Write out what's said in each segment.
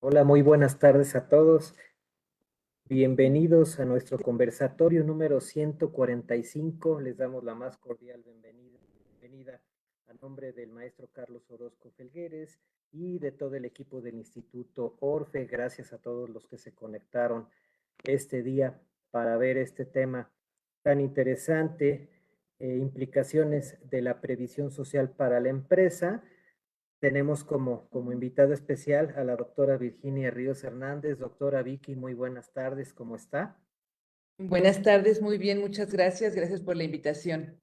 Hola, muy buenas tardes a todos. Bienvenidos a nuestro conversatorio número 145. Les damos la más cordial bienvenida a nombre del maestro Carlos Orozco Felgueres y de todo el equipo del Instituto Orfe. Gracias a todos los que se conectaron este día para ver este tema tan interesante, implicaciones de la previsión social para la empresa. Tenemos como invitada especial a la doctora Virginia Ríos Hernández. Doctora Vicky, muy buenas tardes, ¿cómo está? Buenas tardes, muy bien, muchas gracias. Gracias por la invitación.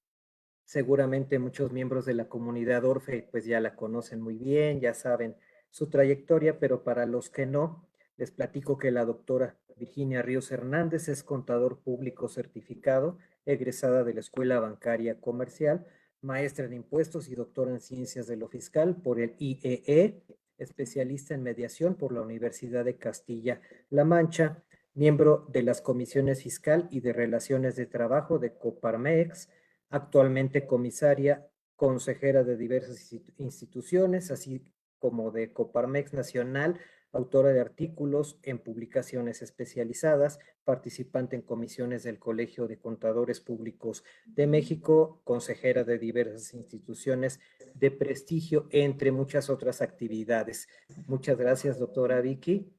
Seguramente muchos miembros de la comunidad Orfe pues ya la conocen muy bien, ya saben su trayectoria, pero para los que no, les platico que la doctora Virginia Ríos Hernández es contador público certificado, egresada de la Escuela Bancaria Comercial, maestra en impuestos y doctora en ciencias de lo fiscal por el IEE, especialista en mediación por la Universidad de Castilla-La Mancha, miembro de las comisiones fiscal y de relaciones de trabajo de Coparmex, actualmente comisaria, consejera de diversas instituciones, así como de Coparmex Nacional, autora de artículos en publicaciones especializadas, participante en comisiones del Colegio de Contadores Públicos de México, consejera de diversas instituciones de prestigio, entre muchas otras actividades. Muchas gracias, doctora Vicky.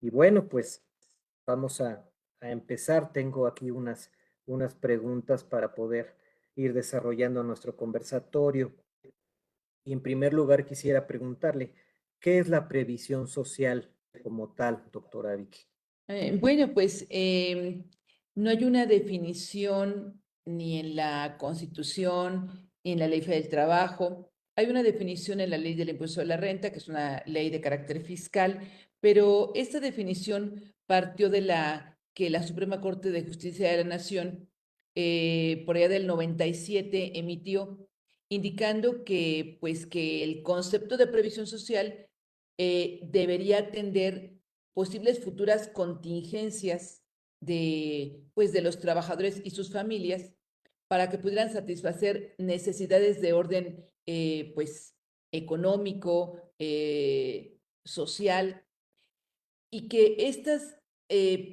Y bueno, pues vamos a empezar. Tengo aquí unas preguntas para poder ir desarrollando nuestro conversatorio. Y en primer lugar quisiera preguntarle, ¿qué es la previsión social como tal, doctora Vicky? Bueno, pues no hay una definición ni en la Constitución ni en la Ley Federal del Trabajo. Hay una definición en la Ley del Impuesto de la Renta, que es una ley de carácter fiscal, pero esta definición partió de que la Suprema Corte de Justicia de la Nación, por allá del 97, emitió, indicando que, pues, que el concepto de previsión social debería atender posibles futuras contingencias pues, de los trabajadores y sus familias para que pudieran satisfacer necesidades de orden pues, económico, social, y que estas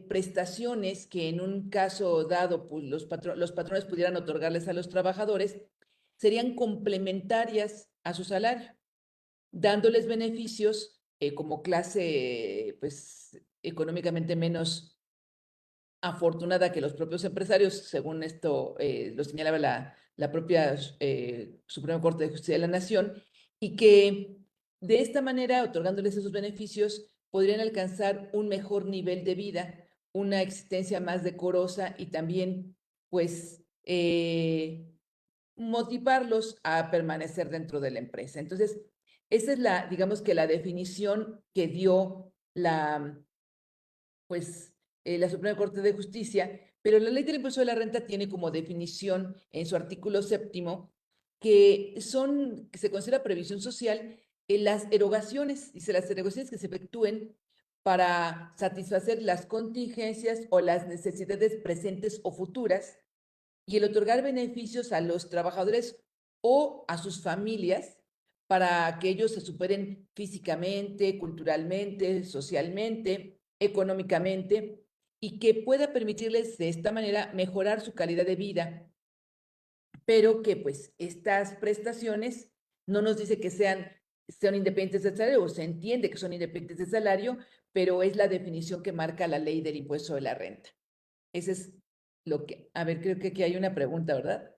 prestaciones que en un caso dado pues, los patrones pudieran otorgarles a los trabajadores serían complementarias a su salario, dándoles beneficios como clase, pues, económicamente menos afortunada que los propios empresarios, según esto lo señalaba la propia Suprema Corte de Justicia de la Nación, y que de esta manera, otorgándoles esos beneficios, podrían alcanzar un mejor nivel de vida, una existencia más decorosa y también, pues, motivarlos a permanecer dentro de la empresa. Entonces, esa es digamos que la definición que dio pues, la Suprema Corte de Justicia, pero la Ley del Impuesto de la Renta tiene como definición en su artículo séptimo que se considera previsión social en las erogaciones, dice las erogaciones que se efectúen para satisfacer las contingencias o las necesidades presentes o futuras y el otorgar beneficios a los trabajadores o a sus familias para que ellos se superen físicamente, culturalmente, socialmente, económicamente, y que pueda permitirles de esta manera mejorar su calidad de vida, pero que pues estas prestaciones no nos dice que sean independientes del salario, o se entiende que son independientes del salario, pero es la definición que marca la ley del impuesto de la renta. Ese es a ver, creo que aquí hay una pregunta, ¿verdad?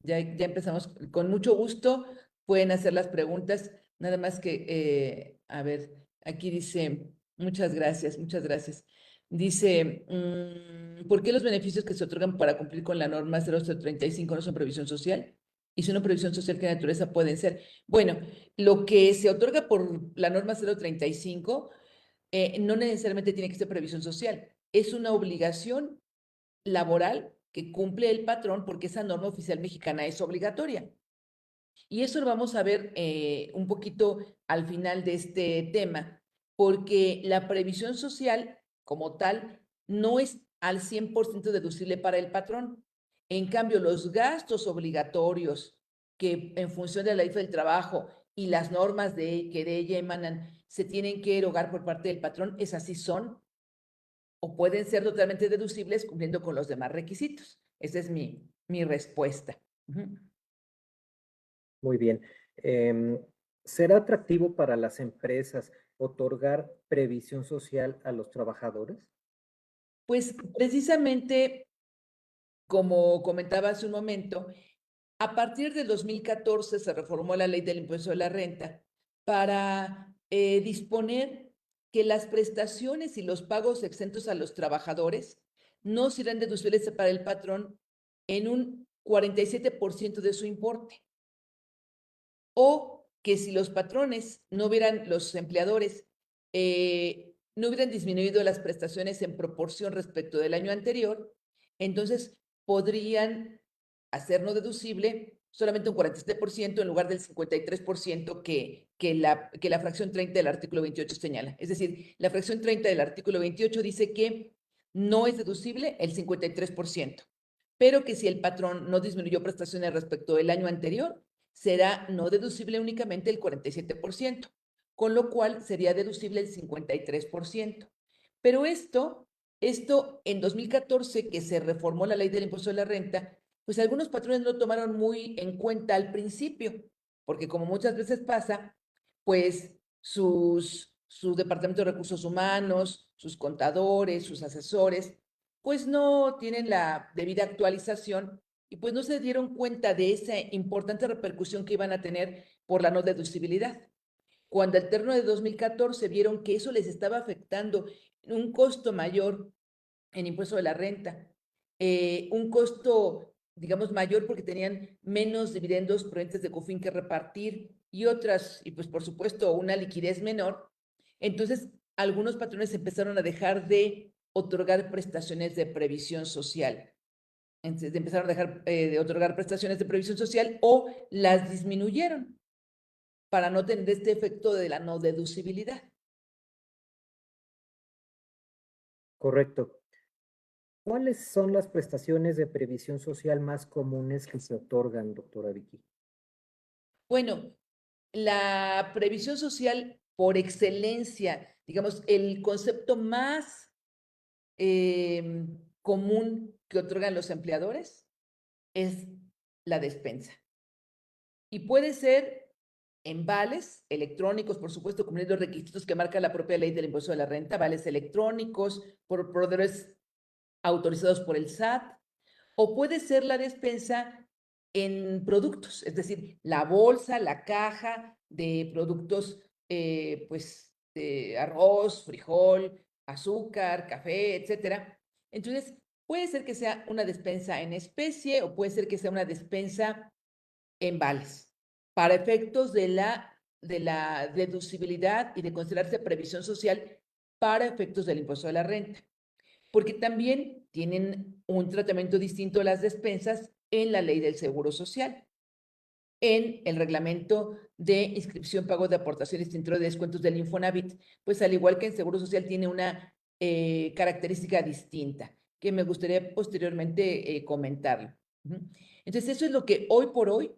Ya empezamos. Con mucho gusto pueden hacer las preguntas, nada más que, a ver, aquí dice, muchas gracias, muchas gracias. Dice, ¿por qué los beneficios que se otorgan para cumplir con la norma 035 no son previsión social? Y si no previsión social, ¿qué naturaleza pueden ser? Bueno, lo que se otorga por la norma 035 no necesariamente tiene que ser previsión social. Es una obligación laboral que cumple el patrón porque esa norma oficial mexicana es obligatoria. Y eso lo vamos a ver un poquito al final de este tema, porque la previsión social como tal no es al 100% deducible para el patrón. En cambio, los gastos obligatorios que en función de la ley del trabajo y las normas que de ella emanan se tienen que erogar por parte del patrón, esas sí son o pueden ser totalmente deducibles cumpliendo con los demás requisitos. Esa es mi respuesta. Muy bien. ¿Será atractivo para las empresas otorgar previsión social a los trabajadores? Pues precisamente, como comentaba hace un momento, a partir del 2014 se reformó la ley del impuesto de la renta para disponer que las prestaciones y los pagos exentos a los trabajadores no serán deducibles para el patrón en un 47% de su importe. O que si los patrones no hubieran, los empleadores, no hubieran disminuido las prestaciones en proporción respecto del año anterior, entonces podrían hacer no deducible solamente un 47% en lugar del 53% que la fracción 30 del artículo 28 señala. Es decir, la fracción 30 del artículo 28 dice que no es deducible el 53%, pero que si el patrón no disminuyó prestaciones respecto del año anterior, será no deducible únicamente el 47%, con lo cual sería deducible el 53%. Pero esto en 2014, que se reformó la ley del impuesto de la renta, pues algunos patrones no lo tomaron muy en cuenta al principio, porque como muchas veces pasa, pues su departamento de recursos humanos, sus contadores, sus asesores, pues no tienen la debida actualización y pues no se dieron cuenta de esa importante repercusión que iban a tener por la no deducibilidad. Cuando al término de 2014 vieron que eso les estaba afectando un costo mayor en impuesto de la renta, un costo, digamos, mayor porque tenían menos dividendos provenientes de COFIN que repartir y otras, y pues por supuesto una liquidez menor, entonces algunos patrones empezaron a dejar de otorgar prestaciones de previsión social. Entonces, empezaron a dejar de otorgar prestaciones de previsión social o las disminuyeron para no tener este efecto de la no deducibilidad. Correcto. ¿Cuáles son las prestaciones de previsión social más comunes que se otorgan, doctora Vicky? Bueno, la previsión social por excelencia, digamos, el concepto más común que otorgan los empleadores es la despensa. Y puede ser en vales electrónicos, por supuesto, cumpliendo los requisitos que marca la propia ley del impuesto de la renta, vales electrónicos, por proveedores autorizados por el SAT, o puede ser la despensa en productos, es decir, la bolsa, la caja de productos, pues, de arroz, frijol, azúcar, café, etcétera. Entonces, puede ser que sea una despensa en especie o puede ser que sea una despensa en vales, para efectos de la deducibilidad y de considerarse previsión social para efectos del impuesto de la renta, porque también tienen un tratamiento distinto las despensas en la ley del Seguro Social, en el reglamento de inscripción, pago de aportaciones dentro de descuentos del Infonavit, pues al igual que en Seguro Social tiene una característica distinta que me gustaría posteriormente comentarlo. Entonces, eso es lo que hoy por hoy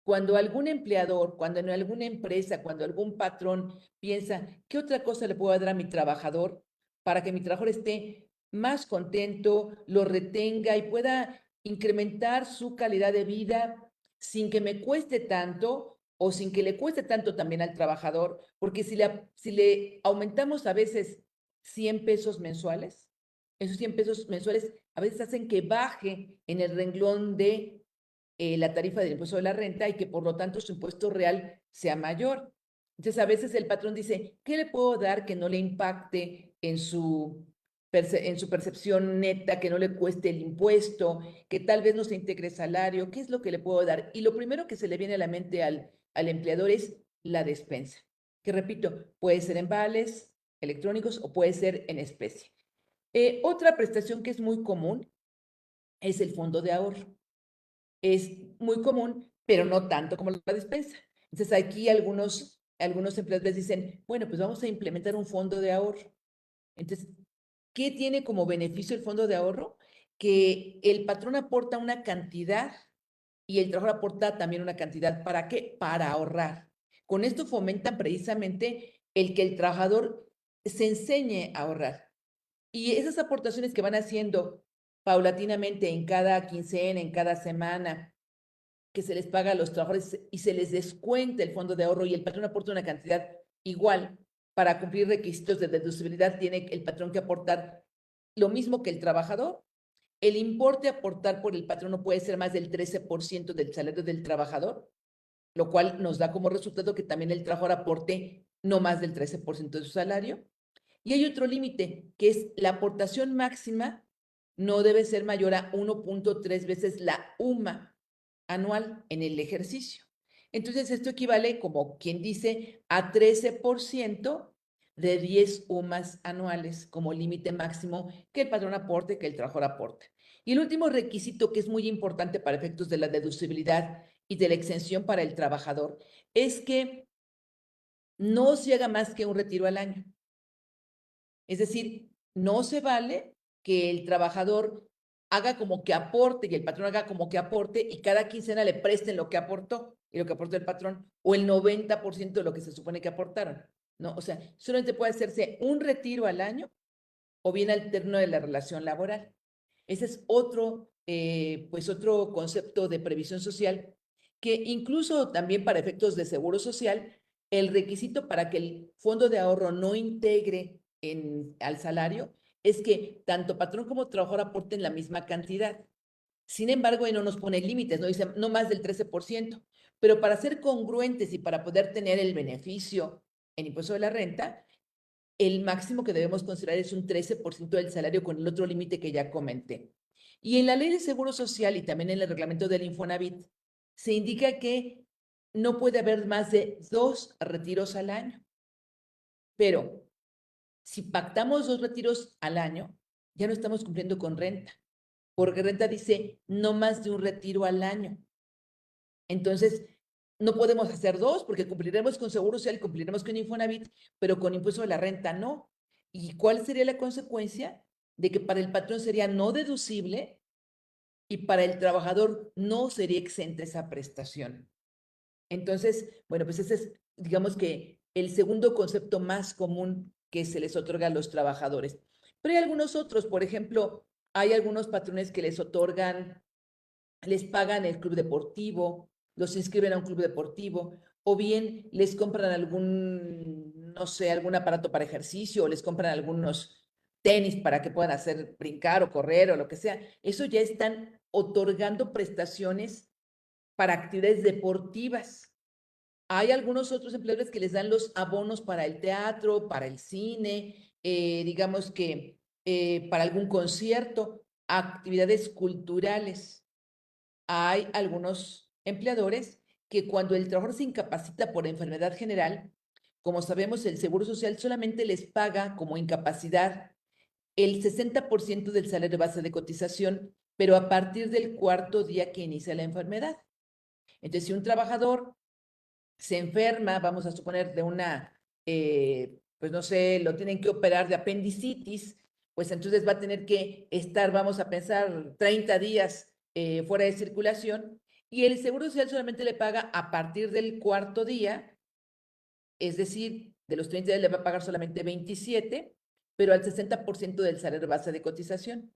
cuando algún empleador, cuando en alguna empresa, cuando algún patrón piensa, ¿qué otra cosa le puedo dar a mi trabajador para que mi trabajador esté más contento, lo retenga y pueda incrementar su calidad de vida sin que me cueste tanto o sin que le cueste tanto también al trabajador? Porque si le aumentamos a veces 100 pesos mensuales, esos 100 pesos mensuales a veces hacen que baje en el renglón de la tarifa del impuesto de la renta y que por lo tanto su impuesto real sea mayor. Entonces, a veces el patrón dice, ¿qué le puedo dar que no le impacte en su percepción neta, que no le cueste el impuesto, que tal vez no se integre salario? ¿Qué es lo que le puedo dar? Y lo primero que se le viene a la mente al empleador es la despensa, que repito, puede ser en vales electrónicos o puede ser en especie. Otra prestación que es muy común es el fondo de ahorro. Es muy común, pero no tanto como la despensa. Entonces, aquí algunos empleadores dicen, bueno, pues vamos a implementar un fondo de ahorro. Entonces, ¿qué tiene como beneficio el fondo de ahorro? Que el patrón aporta una cantidad y el trabajador aporta también una cantidad. ¿Para qué? Para ahorrar. Con esto fomentan precisamente el que el trabajador se enseñe a ahorrar. Y esas aportaciones que van haciendo paulatinamente en cada quincena, en cada semana, que se les paga a los trabajadores y se les descuenta el fondo de ahorro y el patrón aporta una cantidad igual, para cumplir requisitos de deducibilidad tiene el patrón que aportar lo mismo que el trabajador. El importe a aportar por el patrón no puede ser más del 13% del salario del trabajador, lo cual nos da como resultado que también el trabajador aporte no más del 13% de su salario. Y hay otro límite, que es la aportación máxima no debe ser mayor a 1.3 veces la UMA anual en el ejercicio. Entonces, esto equivale, como quien dice, a 13% de 10 UMAs anuales como límite máximo que el patrón aporte, que el trabajador aporte. Y el último requisito que es muy importante para efectos de la deducibilidad y de la exención para el trabajador es que no se haga más que un retiro al año. Es decir, no se vale que el trabajador haga como que aporte y el patrón haga como que aporte y cada quincena le presten lo que aportó y lo que aportó el patrón o el 90% de lo que se supone que aportaron, ¿no? O sea, solamente puede hacerse un retiro al año o bien al término de la relación laboral. Ese es otro, pues otro concepto de previsión social que incluso también para efectos de seguro social, el requisito para que el fondo de ahorro no integre al salario es que tanto patrón como trabajador aporten la misma cantidad. Sin embargo, ahí no nos pone límites, no dice no más del 13%, pero para ser congruentes y para poder tener el beneficio en impuesto de la renta, el máximo que debemos considerar es un 13% del salario con el otro límite que ya comenté. Y en la ley de seguro social y también en el reglamento del Infonavit se indica que no puede haber más de 2 retiros al año. Pero si pactamos 2 retiros al año, ya no estamos cumpliendo con renta, porque renta dice no más de un retiro al año. Entonces, no podemos hacer 2 porque cumpliremos con seguro social, cumpliremos con Infonavit, pero con impuesto de la renta no. ¿Y cuál sería la consecuencia? De que para el patrón sería no deducible y para el trabajador no sería exenta esa prestación. Entonces, bueno, pues ese es, digamos que el segundo concepto más común que se les otorga a los trabajadores. Pero hay algunos otros, por ejemplo, hay algunos patrones que les otorgan, les pagan el club deportivo, los inscriben a un club deportivo, o bien les compran algún, no sé, algún aparato para ejercicio, o les compran algunos tenis para que puedan hacer brincar o correr o lo que sea. Eso ya están otorgando prestaciones para actividades deportivas. Hay algunos otros empleadores que les dan los abonos para el teatro, para el cine, digamos que para algún concierto, actividades culturales. Hay algunos empleadores que cuando el trabajador se incapacita por enfermedad general, como sabemos, el Seguro Social solamente les paga como incapacidad el 60% del salario base de cotización, pero a partir del cuarto día que inicia la enfermedad. Entonces, si un trabajador se enferma, vamos a suponer, de una, pues no sé, lo tienen que operar de apendicitis, pues entonces va a tener que estar, vamos a pensar, 30 días fuera de circulación y el Seguro Social solamente le paga a partir del cuarto día, es decir, de los 30 días le va a pagar solamente 27, pero al 60% del salario base de cotización.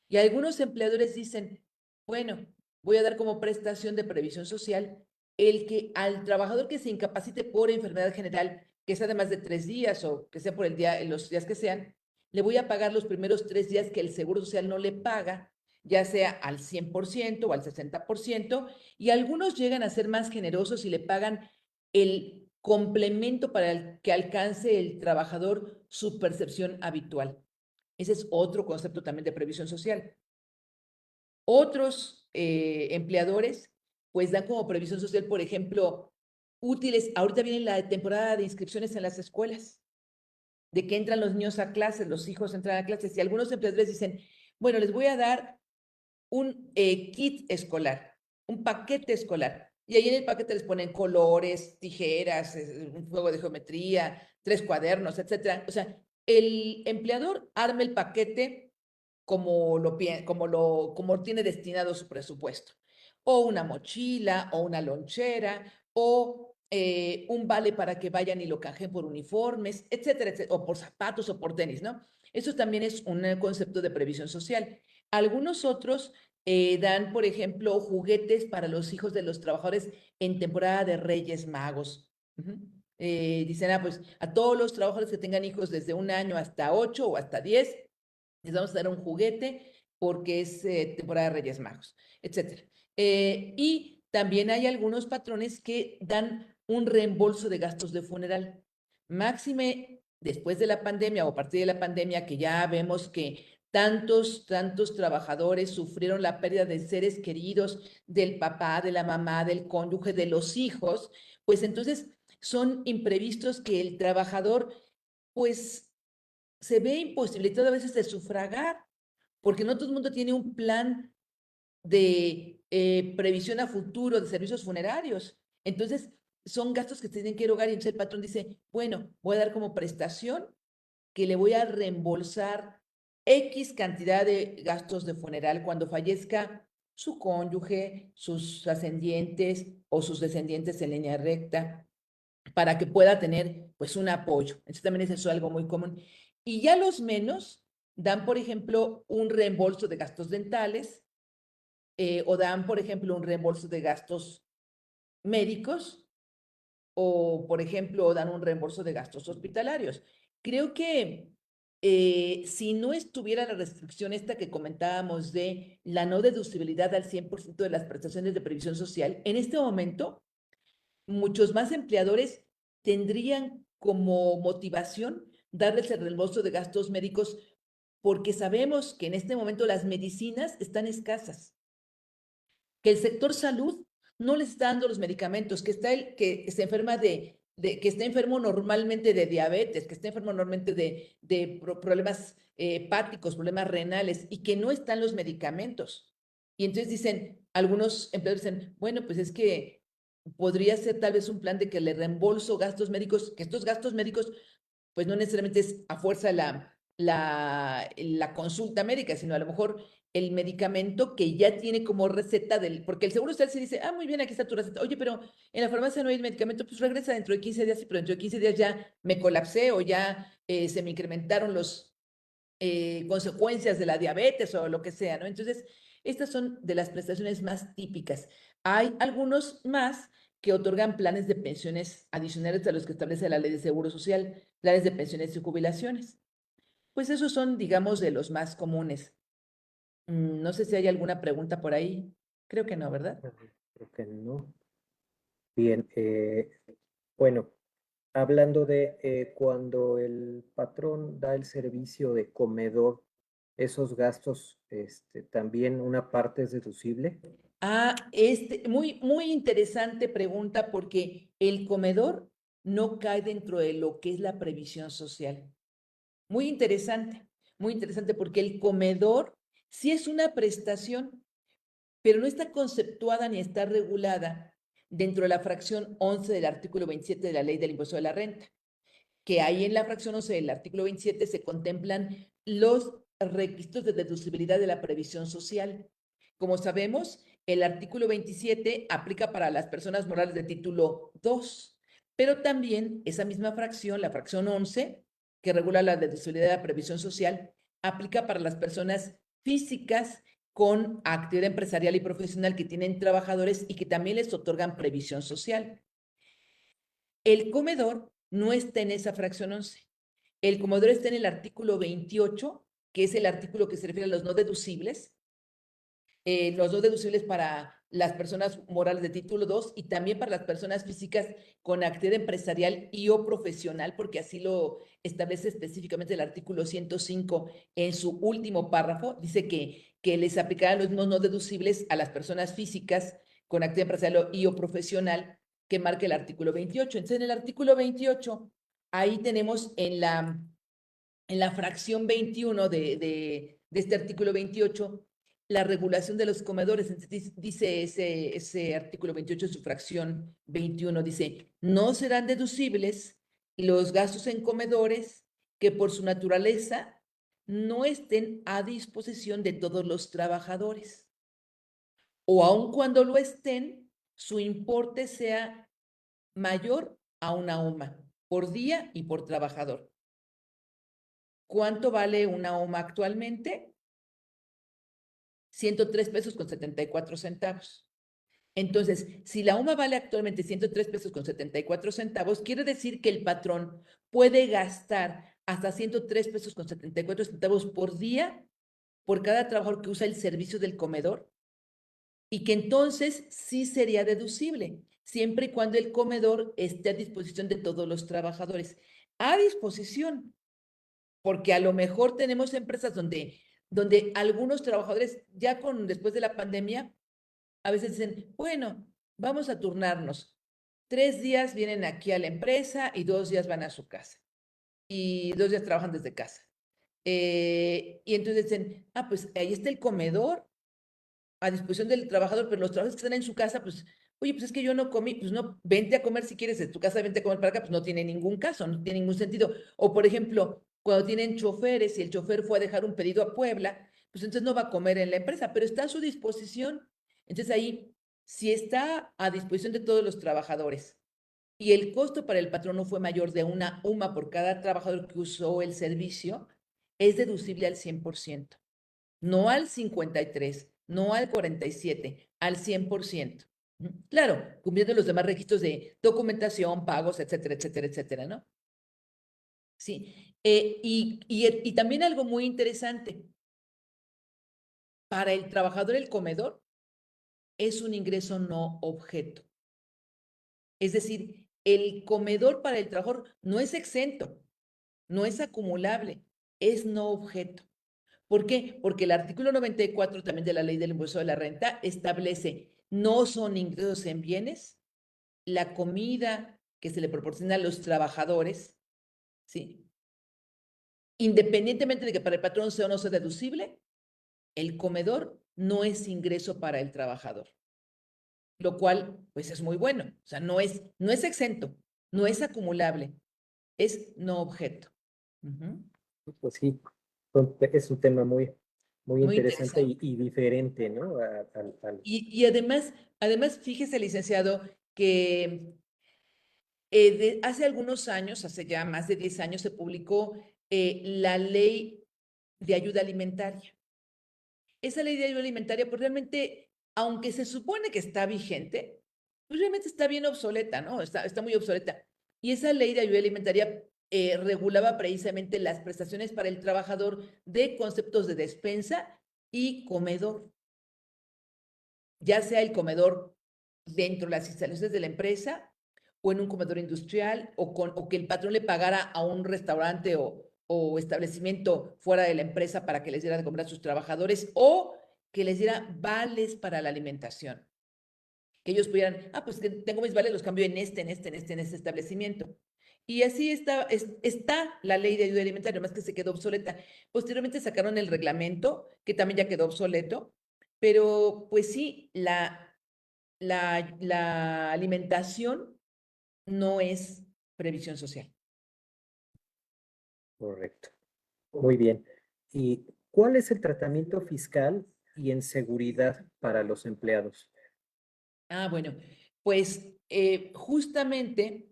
Y algunos empleadores dicen, bueno, voy a dar como prestación de previsión social el que al trabajador que se incapacite por enfermedad general, que sea de más de 3 días o que sea por el día, en los días que sean, le voy a pagar los primeros 3 días que el Seguro Social no le paga, ya sea al 100% o al 60%, y algunos llegan a ser más generosos y le pagan el complemento para que alcance el trabajador su percepción habitual. Ese es otro concepto también de previsión social. Otros empleadores, pues dan como previsión social, por ejemplo, útiles. Ahorita viene la temporada de inscripciones en las escuelas, de que entran los niños a clases, los hijos entran a clases, y algunos empleadores dicen, bueno, les voy a dar un kit escolar, un paquete escolar. Y ahí en el paquete les ponen colores, tijeras, un juego de geometría, 3 cuadernos, etcétera. O sea, el empleador arma el paquete como tiene destinado su presupuesto. O una mochila, o una lonchera, o un vale para que vayan y lo canjeen por uniformes, etcétera, etcétera, o por zapatos o por tenis, ¿no? Eso también es un concepto de previsión social. Algunos otros dan, por ejemplo, juguetes para los hijos de los trabajadores en temporada de Reyes Magos. Dicen, pues a todos los trabajadores que tengan hijos desde 1 año hasta 8 o hasta 10, les vamos a dar un juguete porque es temporada de Reyes Magos, etcétera. Y también hay algunos patrones que dan un reembolso de gastos de funeral. Máxime después de la pandemia o a partir de la pandemia, que ya vemos que tantos trabajadores sufrieron la pérdida de seres queridos, del papá, de la mamá, del cónyuge, de los hijos, pues entonces son imprevistos que el trabajador pues se ve imposibilitado a veces de sufragar, porque no todo el mundo tiene un plan de previsión a futuro de servicios funerarios. Entonces, son gastos que se tienen que erogar y entonces el patrón dice, bueno, voy a dar como prestación que le voy a reembolsar X cantidad de gastos de funeral cuando fallezca su cónyuge, sus ascendientes o sus descendientes en línea recta, para que pueda tener pues un apoyo. Entonces también es eso algo muy común. Y ya los menos dan, por ejemplo, un reembolso de gastos dentales, o dan, por ejemplo, un reembolso de gastos médicos, o, por ejemplo, dan un reembolso de gastos hospitalarios. Creo que si no estuviera la restricción esta que comentábamos de la no deducibilidad al 100% de las prestaciones de previsión social, en este momento muchos más empleadores tendrían como motivación darles el reembolso de gastos médicos porque sabemos que en este momento las medicinas están escasas, que el sector salud no les está dando los medicamentos, que está el que se enferma que está enfermo normalmente de diabetes, que está enfermo normalmente de problemas hepáticos, problemas renales, y que no están los medicamentos. Y entonces dicen, algunos empleadores dicen, bueno, pues es que podría ser tal vez un plan de que le reembolso gastos médicos, que estos gastos médicos pues no necesariamente es a fuerza la consulta médica, sino a lo mejor el medicamento que ya tiene como receta porque el seguro social se dice, muy bien, aquí está tu receta. Oye, pero en la farmacia no hay el medicamento, pues regresa dentro de 15 días, pero dentro de 15 días ya me colapsé o ya se me incrementaron los consecuencias de la diabetes o lo que sea, ¿no? Entonces, estas son de las prestaciones más típicas. Hay algunos más que otorgan planes de pensiones adicionales a los que establece la Ley de Seguro Social, planes de pensiones y jubilaciones. Pues esos son, digamos, de los más comunes. No sé si hay alguna pregunta por ahí. Creo que no, ¿verdad? Creo que no. Bien, bueno, hablando de cuando el patrón da el servicio de comedor, esos gastos, también una parte es deducible. Muy interesante pregunta porque el comedor no cae dentro de lo que es la previsión social. Muy interesante porque el comedor sí es una prestación, pero no está conceptuada ni está regulada dentro de la fracción 11 del artículo 27 de la Ley del Impuesto de la Renta, que ahí en la fracción 11 del artículo 27 se contemplan los requisitos de deducibilidad de la previsión social. Como sabemos, el artículo 27 aplica para las personas morales de título 2, pero también esa misma fracción, la fracción 11, que regula la deducibilidad de la previsión social, aplica para las personas físicas con actividad empresarial y profesional que tienen trabajadores y que también les otorgan previsión social. El comedor no está en esa fracción 11. El comedor está en el artículo 28, que es el artículo que se refiere a los no deducibles, para las personas morales de título 2 y también para las personas físicas con actividad empresarial y o profesional, porque así lo establece específicamente el artículo 105 en su último párrafo. Dice que les aplicarán los no deducibles a las personas físicas con actividad empresarial y o profesional que marca el artículo 28. Entonces, en el artículo 28, ahí tenemos en la fracción 21 de este artículo 28, la regulación de los comedores. Entonces, dice ese artículo 28 en su fracción 21, dice, no serán deducibles los gastos en comedores que por su naturaleza no estén a disposición de todos los trabajadores, o aun cuando lo estén, su importe sea mayor a una UMA por día y por trabajador. ¿Cuánto vale una UMA actualmente? 103 pesos con 74 centavos. Entonces, si la UMA vale actualmente 103 pesos con 74 centavos, quiere decir que el patrón puede gastar hasta 103 pesos con 74 centavos por día por cada trabajador que usa el servicio del comedor, y que entonces sí sería deducible, siempre y cuando el comedor esté a disposición de todos los trabajadores. A disposición, porque a lo mejor tenemos empresas donde algunos trabajadores ya después de la pandemia, a veces dicen, bueno, vamos a turnarnos. 3 días vienen aquí a la empresa y 2 días van a su casa. Y 2 días trabajan desde casa. Y entonces dicen, pues ahí está el comedor a disposición del trabajador, pero los trabajadores que están en su casa, pues, oye, pues es que yo no comí, pues no, vente a comer si quieres de tu casa, vente a comer para acá, pues no tiene ningún caso, no tiene ningún sentido. O por ejemplo, cuando tienen choferes y el chofer fue a dejar un pedido a Puebla, pues entonces no va a comer en la empresa, pero está a su disposición. Entonces ahí, si está a disposición de todos los trabajadores y el costo para el patrón no fue mayor de una UMA por cada trabajador que usó el servicio, es deducible al 100%, no al 53, no al 47, al 100%. Claro, cumpliendo los demás requisitos de documentación, pagos, etcétera, etcétera, etcétera, ¿no? Sí. Y también algo muy interesante, para el trabajador el comedor es un ingreso no objeto. Es decir, el comedor para el trabajador no es exento, no es acumulable, es no objeto. ¿Por qué? Porque el artículo 94 también de la Ley del Impuesto de la Renta establece, no son ingresos en bienes, la comida que se le proporciona a los trabajadores, ¿sí? Independientemente de que para el patrón sea o no sea deducible, el comedor no es ingreso para el trabajador, lo cual pues es muy bueno. O sea, no es exento, no es acumulable, es no objeto. Pues sí, es un tema muy, muy Muy interesante interesante. y diferente, ¿no? Y además, fíjese, licenciado, que hace algunos años, hace ya más de 10 años, se publicó la ley de ayuda alimentaria. Esa ley de ayuda alimentaria, pues realmente, aunque se supone que está vigente, pues realmente está bien obsoleta, ¿no? Está muy obsoleta. Y esa ley de ayuda alimentaria regulaba precisamente las prestaciones para el trabajador de conceptos de despensa y comedor, ya sea el comedor dentro de las instalaciones de la empresa o en un comedor industrial o que el patrón le pagara a un restaurante o establecimiento fuera de la empresa para que les diera de comer a sus trabajadores o que les diera vales para la alimentación. Que ellos pudieran, pues que tengo mis vales, los cambio en este establecimiento. Y así está la ley de ayuda alimentaria, más que se quedó obsoleta. Posteriormente sacaron el reglamento, que también ya quedó obsoleto, pero pues sí, la alimentación no es previsión social. Correcto. Muy bien. ¿Y cuál es el tratamiento fiscal y en seguridad para los empleados? Bueno, pues justamente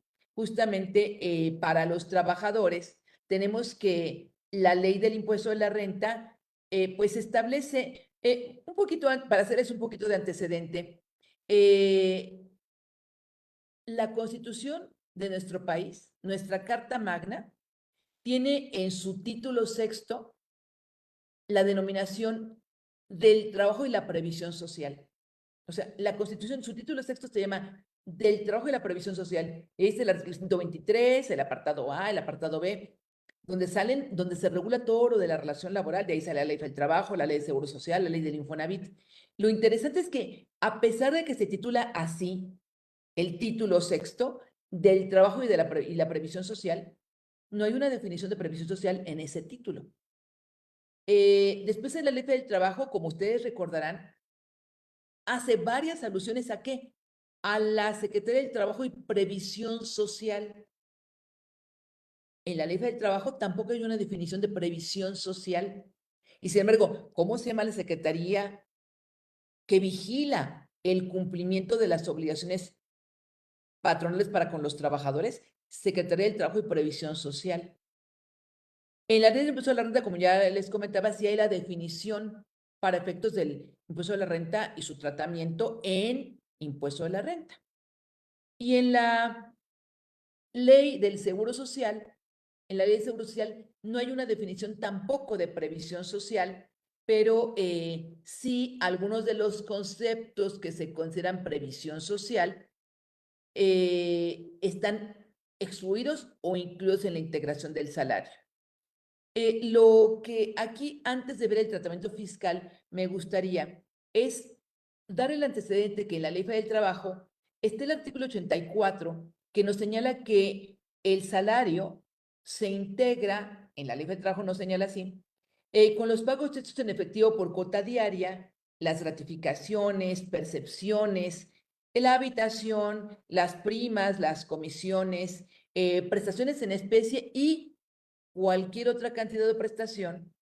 para los trabajadores tenemos que la ley del impuesto de la renta pues establece un poquito, para hacerles un poquito de antecedente, eh, la Constitución de nuestro país, nuestra Carta Magna, tiene en su título sexto la denominación del trabajo y la previsión social. O sea, la Constitución, su título sexto se llama del trabajo y la previsión social. Es el artículo 123, el apartado A, el apartado B, donde se regula todo lo de la relación laboral. De ahí sale la ley del trabajo, la ley de seguro social, la ley del Infonavit. Lo interesante es que, a pesar de que se titula así, el título sexto del trabajo y la previsión social, no hay una definición de previsión social en ese título. Después en la ley del trabajo, como ustedes recordarán, hace varias alusiones ¿a qué? A la Secretaría del Trabajo y Previsión Social. En la ley del trabajo tampoco hay una definición de previsión social. Y sin embargo, ¿cómo se llama la Secretaría que vigila el cumplimiento de las obligaciones patronales para con los trabajadores, Secretaría del Trabajo y Previsión Social. En la ley del impuesto a la renta, como ya les comentaba, sí hay la definición para efectos del impuesto a la renta y su tratamiento en impuesto a la renta. Y en la ley del Seguro Social, en la ley del Seguro Social no hay una definición tampoco de previsión social, pero sí algunos de los conceptos que se consideran previsión social están excluidos o incluidos en la integración del salario. Lo que aquí, antes de ver el tratamiento fiscal, me gustaría es dar el antecedente que en la Ley Federal del Trabajo está el artículo 84, que nos señala que el salario se integra, en la Ley Federal del Trabajo nos señala así, con los pagos hechos en efectivo por cuota diaria, las gratificaciones, percepciones, la habitación, las primas, las comisiones, prestaciones en especie y cualquier otra cantidad de prestación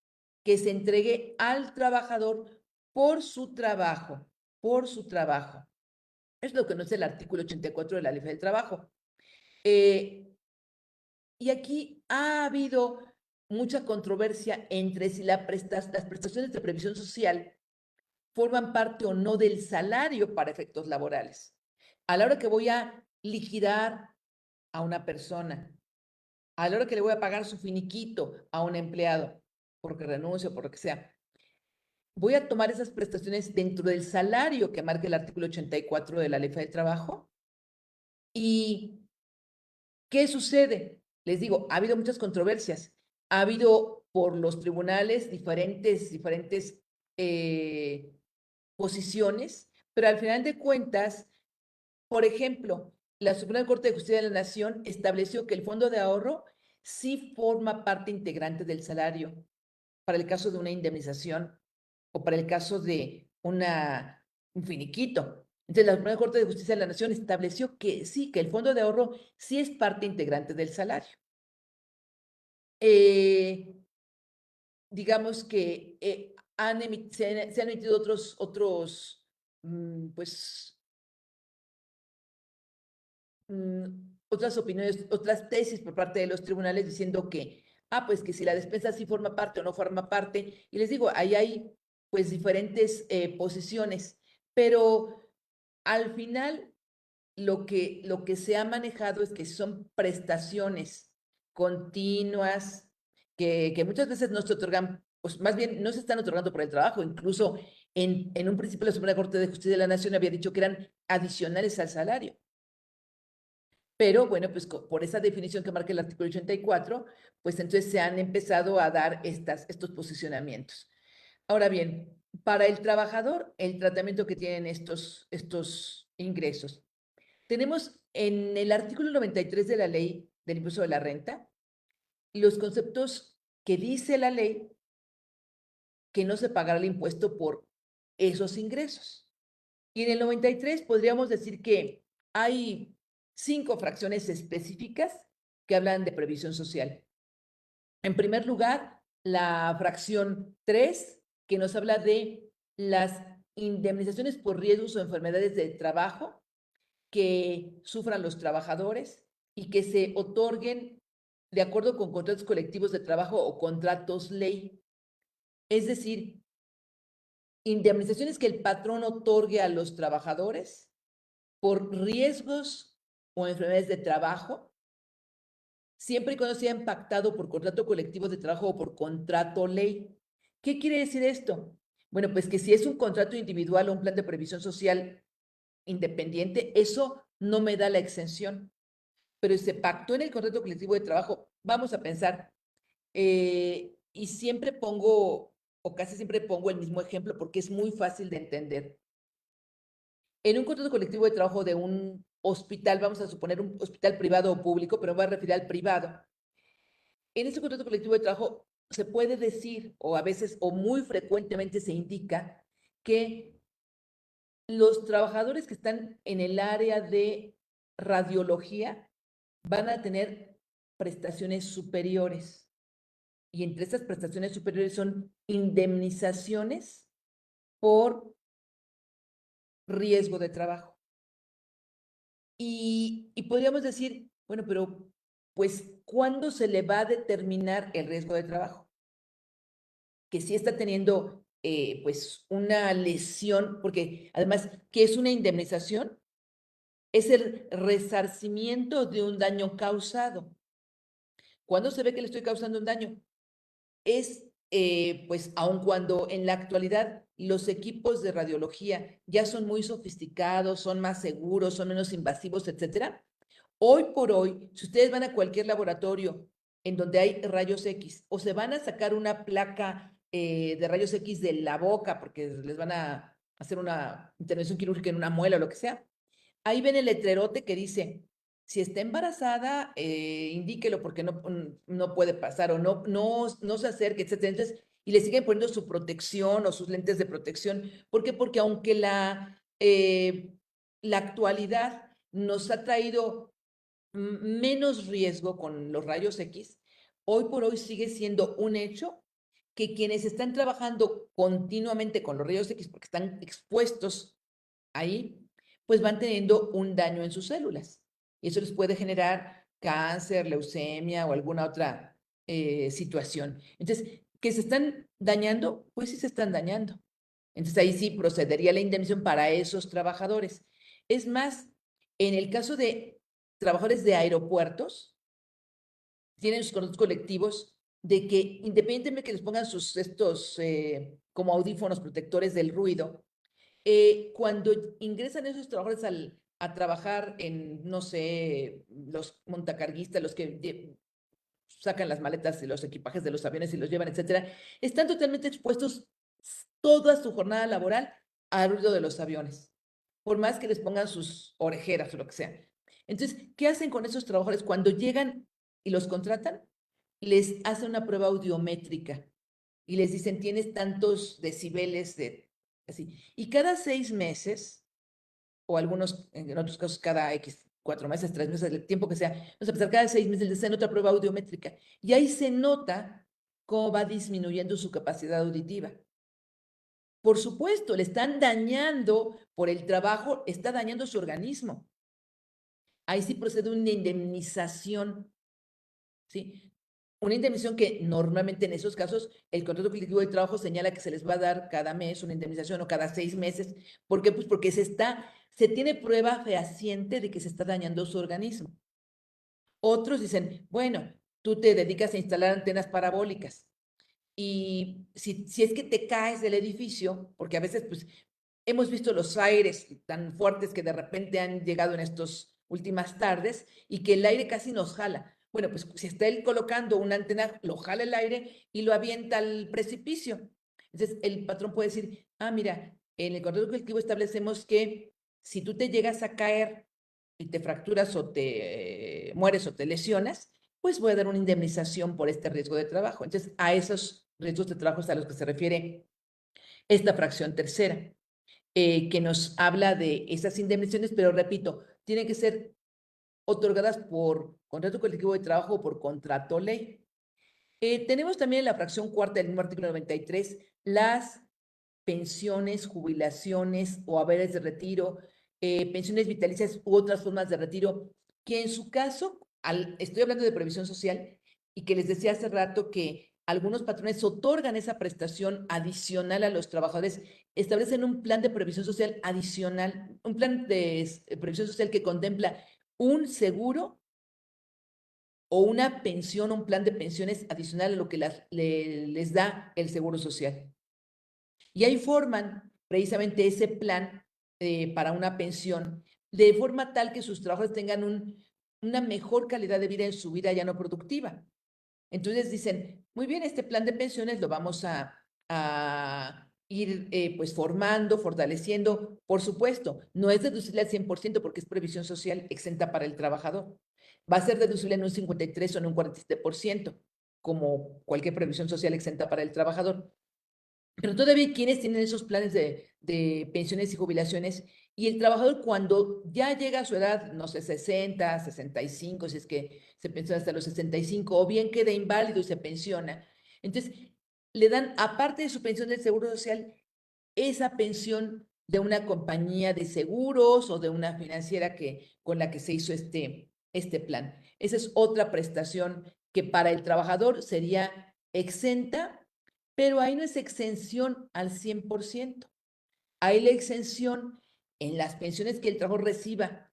que se entregue al trabajador por su trabajo, por su trabajo. Es lo que nos dice el artículo 84 de la Ley del Trabajo. Y aquí ha habido mucha controversia entre si las prestaciones de previsión social forman parte o no del salario para efectos laborales. A la hora que voy a liquidar a una persona, a la hora que le voy a pagar su finiquito a un empleado, porque renuncio, por lo que sea, voy a tomar esas prestaciones dentro del salario que marca el artículo 84 de la Ley Federal del Trabajo. ¿Y qué sucede? Les digo, ha habido muchas controversias. Ha habido por los tribunales diferentes posiciones, pero al final de cuentas, por ejemplo, la Suprema Corte de Justicia de la Nación estableció que el fondo de ahorro sí forma parte integrante del salario para el caso de una indemnización o para el caso de un finiquito. Entonces, la Suprema Corte de Justicia de la Nación estableció que sí, que el fondo de ahorro sí es parte integrante del salario. Digamos que se han emitido otros pues, otras opiniones, otras tesis por parte de los tribunales diciendo que, pues que si la despensa sí forma parte o no forma parte. Y les digo, ahí hay pues diferentes posiciones, pero al final lo que se ha manejado es que son prestaciones continuas que muchas veces no se otorgan, pues más bien no se están otorgando por el trabajo, incluso en un principio la Suprema Corte de Justicia de la Nación había dicho que eran adicionales al salario. Pero bueno, pues por esa definición que marca el artículo 84, pues entonces se han empezado a dar estos posicionamientos. Ahora bien, para el trabajador, el tratamiento que tienen estos ingresos. Tenemos en el artículo 93 de la ley del impuesto de la renta los conceptos que dice la ley que no se pagará el impuesto por esos ingresos. Y en el 93 podríamos decir que hay 5 fracciones específicas que hablan de previsión social. En primer lugar, la fracción 3, que nos habla de las indemnizaciones por riesgos o enfermedades de trabajo que sufran los trabajadores y que se otorguen de acuerdo con contratos colectivos de trabajo o contratos ley. Es decir, indemnizaciones que el patrón otorgue a los trabajadores por riesgos o enfermedades de trabajo, siempre y cuando sea impactado por contrato colectivo de trabajo o por contrato ley. ¿Qué quiere decir esto? Bueno, pues que si es un contrato individual o un plan de previsión social independiente, eso no me da la exención. Pero se pactó en el contrato colectivo de trabajo, vamos a pensar, y siempre pongo, o casi siempre pongo el mismo ejemplo porque es muy fácil de entender. En un contrato colectivo de trabajo de un hospital, vamos a suponer un hospital privado o público, pero me voy a referir al privado. En ese contrato colectivo de trabajo se puede decir, o a veces, o muy frecuentemente se indica, que los trabajadores que están en el área de radiología van a tener prestaciones superiores. Y entre estas prestaciones superiores son indemnizaciones por riesgo de trabajo. Y podríamos decir, bueno, pero pues, ¿cuándo se le va a determinar el riesgo de trabajo? Que sí está teniendo, pues, una lesión, porque además, ¿qué es una indemnización? Es el resarcimiento de un daño causado. ¿Cuándo se ve que le estoy causando un daño? Es, pues, aun cuando en la actualidad los equipos de radiología ya son muy sofisticados, son más seguros, son menos invasivos, etcétera. Hoy por hoy, si ustedes van a cualquier laboratorio en donde hay rayos X o se van a sacar una placa de rayos X de la boca porque les van a hacer una intervención quirúrgica en una muela o lo que sea, ahí ven el letrerote que dice, si está embarazada, indíquelo porque no puede pasar o no se acerque, etcétera. Entonces, y le siguen poniendo su protección o sus lentes de protección. ¿Por qué? Porque aunque la actualidad nos ha traído menos riesgo con los rayos X, hoy por hoy sigue siendo un hecho que quienes están trabajando continuamente con los rayos X porque están expuestos ahí, pues van teniendo un daño en sus células. Y eso les puede generar cáncer, leucemia o alguna otra situación. Entonces, ¿que se están dañando? Pues sí se están dañando. Entonces ahí sí procedería la indemnización para esos trabajadores. Es más, en el caso de trabajadores de aeropuertos, tienen sus contratos colectivos de que independientemente de que les pongan estos como audífonos protectores del ruido, cuando ingresan esos trabajadores a trabajar en, no sé, los montacarguistas, los que sacan las maletas y los equipajes de los aviones y los llevan, etcétera, están totalmente expuestos toda su jornada laboral al ruido de los aviones, por más que les pongan sus orejeras o lo que sea. Entonces, ¿qué hacen con esos trabajadores? Cuando llegan y los contratan, les hacen una prueba audiométrica y les dicen, tienes tantos decibeles de así. Y cada 6 meses, o algunos, en otros casos, cada X, 4 meses, 3 meses, el tiempo que sea, vamos a empezar cada 6 meses, les hacen otra prueba audiométrica. Y ahí se nota cómo va disminuyendo su capacidad auditiva. Por supuesto, le están dañando por el trabajo, está dañando su organismo. Ahí sí procede una indemnización, ¿sí? Una indemnización que normalmente en esos casos el contrato colectivo de trabajo señala que se les va a dar cada mes una indemnización o cada 6 meses. ¿Por qué? Pues porque se tiene prueba fehaciente de que se está dañando su organismo. Otros dicen, bueno, tú te dedicas a instalar antenas parabólicas y si es que te caes del edificio, porque a veces pues hemos visto los aires tan fuertes que de repente han llegado en estas últimas tardes y que el aire casi nos jala. Bueno, pues si está él colocando una antena, lo jala el aire y lo avienta al precipicio. Entonces, el patrón puede decir, ah, mira, en el contrato colectivo establecemos que si tú te llegas a caer y te fracturas o te mueres o te lesionas, pues voy a dar una indemnización por este riesgo de trabajo. Entonces, a esos riesgos de trabajo es a los que se refiere esta fracción tercera, que nos habla de esas indemnizaciones, pero repito, tienen que ser otorgadas por contrato colectivo de trabajo o por contrato ley. Tenemos también en la fracción cuarta del mismo artículo 93 las pensiones, jubilaciones o haberes de retiro, pensiones vitalicias u otras formas de retiro, que en su caso, estoy hablando de previsión social y que les decía hace rato que algunos patrones otorgan esa prestación adicional a los trabajadores, establecen un plan de previsión social adicional, un plan de previsión social que contempla un seguro o una pensión, un plan de pensiones adicional a lo que les da el seguro social. Y ahí forman precisamente ese plan para una pensión, de forma tal que sus trabajadores tengan una mejor calidad de vida en su vida ya no productiva. Entonces dicen, muy bien, este plan de pensiones lo vamos a ir pues formando, fortaleciendo. Por supuesto, no es deducible al 100% porque es previsión social exenta para el trabajador. Va a ser deducible en un 53 o en un 47%, como cualquier previsión social exenta para el trabajador. Pero todavía quienes tienen esos planes de pensiones y jubilaciones y el trabajador cuando ya llega a su edad, no sé, 60, 65, si es que se pensiona hasta los 65, o bien queda inválido y se pensiona. Entonces, le dan, aparte de su pensión del Seguro Social, esa pensión de una compañía de seguros o de una financiera con la que se hizo este plan. Esa es otra prestación que para el trabajador sería exenta, pero ahí no es exención al 100%. Ahí la exención en las pensiones que el trabajador reciba,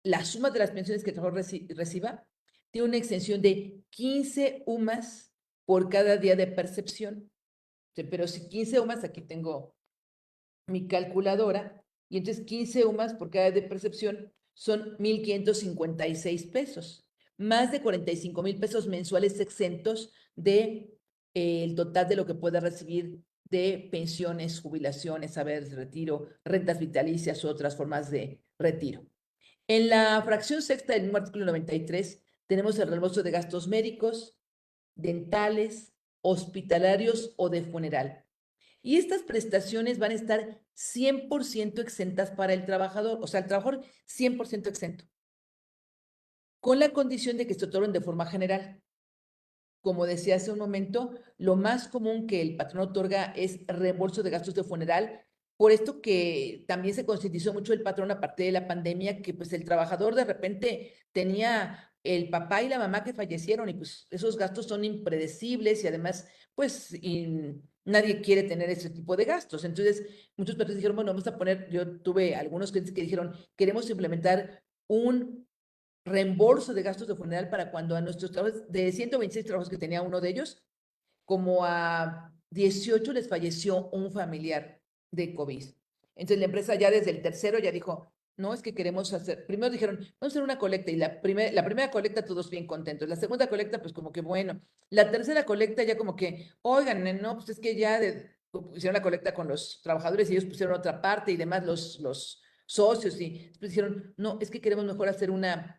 la suma de las pensiones que el trabajador reciba, tiene una exención de 15 UMAS por cada día de percepción. Pero si 15 UMAS, aquí tengo mi calculadora, y entonces 15 UMAS por cada día de percepción son 1,556 pesos, más de 45,000 pesos mensuales exentos de el total de lo que pueda recibir de pensiones, jubilaciones, haberes de retiro, rentas vitalicias u otras formas de retiro. En la fracción sexta del mismo artículo 93 tenemos el reembolso de gastos médicos, dentales, hospitalarios o de funeral. Y estas prestaciones van a estar 100% exentas para el trabajador, o sea, el trabajador 100% exento, con la condición de que se otorguen de forma general. Como decía hace un momento, lo más común que el patrón otorga es reembolso de gastos de funeral, por esto que también se concientizó mucho el patrón a partir de la pandemia, que pues el trabajador de repente tenía el papá y la mamá que fallecieron y pues esos gastos son impredecibles y además pues nadie quiere tener ese tipo de gastos. Entonces muchos patrones dijeron, bueno, vamos a poner, yo tuve algunos clientes que dijeron, queremos implementar un reembolso de gastos de funeral para cuando a nuestros trabajadores, de 126 trabajos que tenía uno de ellos, como a 18 les falleció un familiar de COVID. Entonces la empresa ya desde el tercero ya dijo, no, es que queremos hacer, primero dijeron, vamos a hacer una colecta y la primera colecta todos bien contentos, la segunda colecta pues como que bueno, la tercera colecta ya como que, oigan, no, pues es que ya hicieron la colecta con los trabajadores y ellos pusieron otra parte y demás los socios y después dijeron, no, es que queremos mejor hacer una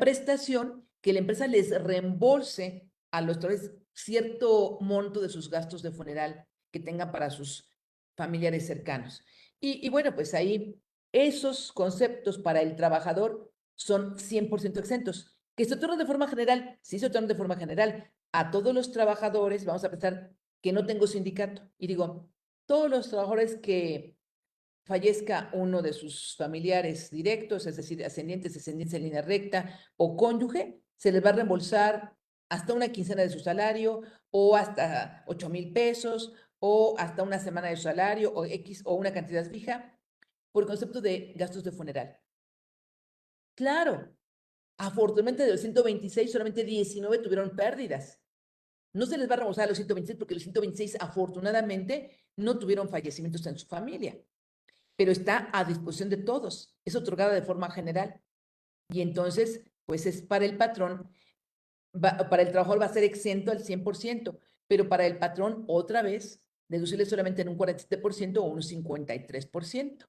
prestación que la empresa les reembolse a los trabajadores cierto monto de sus gastos de funeral que tengan para sus familiares cercanos. Y bueno, pues ahí esos conceptos para el trabajador son 100% exentos. Que se otorgan de forma general, sí se otorgan de forma general. A todos los trabajadores, vamos a pensar que no tengo sindicato. Y digo, todos los trabajadores que fallezca uno de sus familiares directos, es decir, ascendientes, descendientes en línea recta o cónyuge, se les va a reembolsar hasta una quincena de su salario o hasta 8,000 pesos o hasta una semana de su salario o X o una cantidad fija por concepto de gastos de funeral. Claro, afortunadamente de los 126 solamente 19 tuvieron pérdidas. No se les va a reembolsar a los 126 porque los 126 afortunadamente no tuvieron fallecimientos en su familia, pero está a disposición de todos, es otorgada de forma general. Y entonces, pues es para el patrón, para el trabajador va a ser exento al 100%, pero para el patrón, otra vez, deducible solamente en un 47% o un 53%,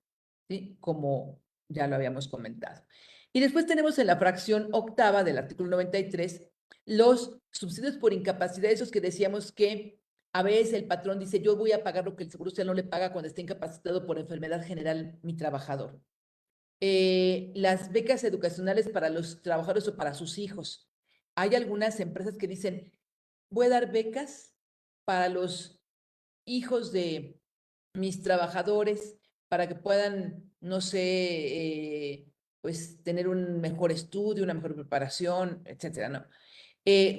¿sí? Como ya lo habíamos comentado. Y después tenemos en la fracción octava del artículo 93 los subsidios por incapacidad, esos que decíamos que a veces el patrón dice, yo voy a pagar lo que el Seguro Social no le paga cuando esté incapacitado por enfermedad general mi trabajador. Las becas educacionales para los trabajadores o para sus hijos. Hay algunas empresas que dicen, voy a dar becas para los hijos de mis trabajadores para que puedan, no sé, pues tener un mejor estudio, una mejor preparación, etcétera, ¿no?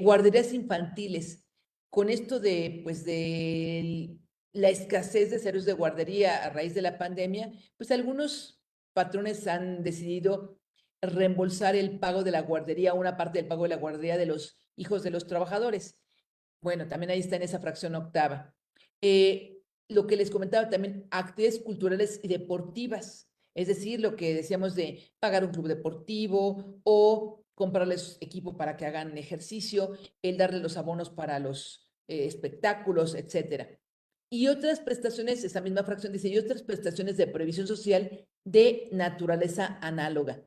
Guarderías infantiles. Con esto de, pues, de la escasez de servicios de guardería a raíz de la pandemia, pues algunos patrones han decidido reembolsar el pago de la guardería, una parte del pago de la guardería de los hijos de los trabajadores. Bueno, también ahí está en esa fracción octava. Lo que les comentaba también, actividades culturales y deportivas, es decir, lo que decíamos de pagar un club deportivo o comprarles equipo para que hagan ejercicio, el darle los abonos para los espectáculos, etcétera. Y otras prestaciones, esa misma fracción dice, y otras prestaciones de previsión social de naturaleza análoga.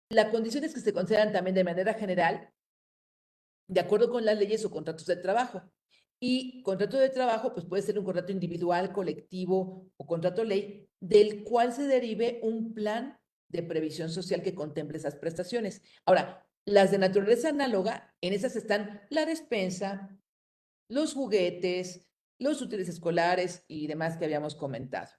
La condición es que se consideran también de manera general de acuerdo con las leyes o contratos de trabajo. Y contrato de trabajo, pues puede ser un contrato individual, colectivo o contrato ley, del cual se derive un plan de previsión social que contemple esas prestaciones. Ahora, las de naturaleza análoga, en esas están la despensa, los juguetes, los útiles escolares y demás que habíamos comentado.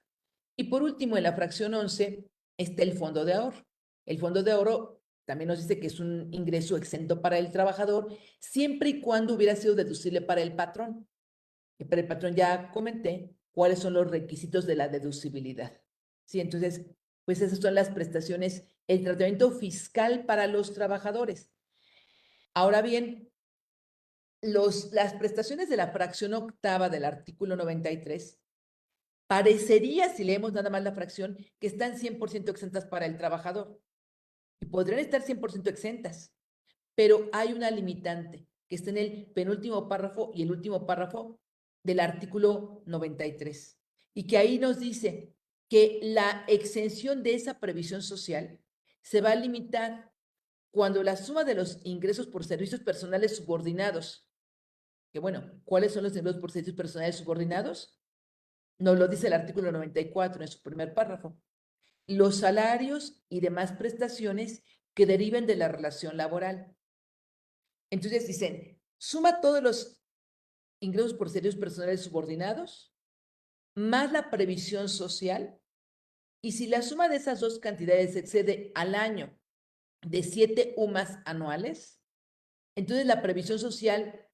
Y por último, en la fracción 11 está el fondo de ahorro. El fondo de ahorro también nos dice que es un ingreso exento para el trabajador, siempre y cuando hubiera sido deducible para el patrón. Y para el patrón ya comenté cuáles son los requisitos de la deducibilidad. Sí, entonces, pues esas son las prestaciones, el tratamiento fiscal para los trabajadores. Ahora bien, las prestaciones de la fracción octava del artículo 93, parecería, si leemos nada más la fracción, que están 100% exentas para el trabajador. Y podrían estar 100% exentas, pero hay una limitante que está en el penúltimo párrafo y el último párrafo del artículo 93, y que ahí nos dice que la exención de esa previsión social se va a limitar cuando la suma de los ingresos por servicios personales subordinados, que bueno, ¿cuáles son los ingresos por servicios personales subordinados? Nos lo dice el artículo 94 en su primer párrafo. Los salarios y demás prestaciones que deriven de la relación laboral. Entonces dicen, suma todos los ingresos por servicios personales subordinados, más la previsión social, y si la suma de esas dos cantidades excede al año de 7 UMAS anuales, entonces la previsión social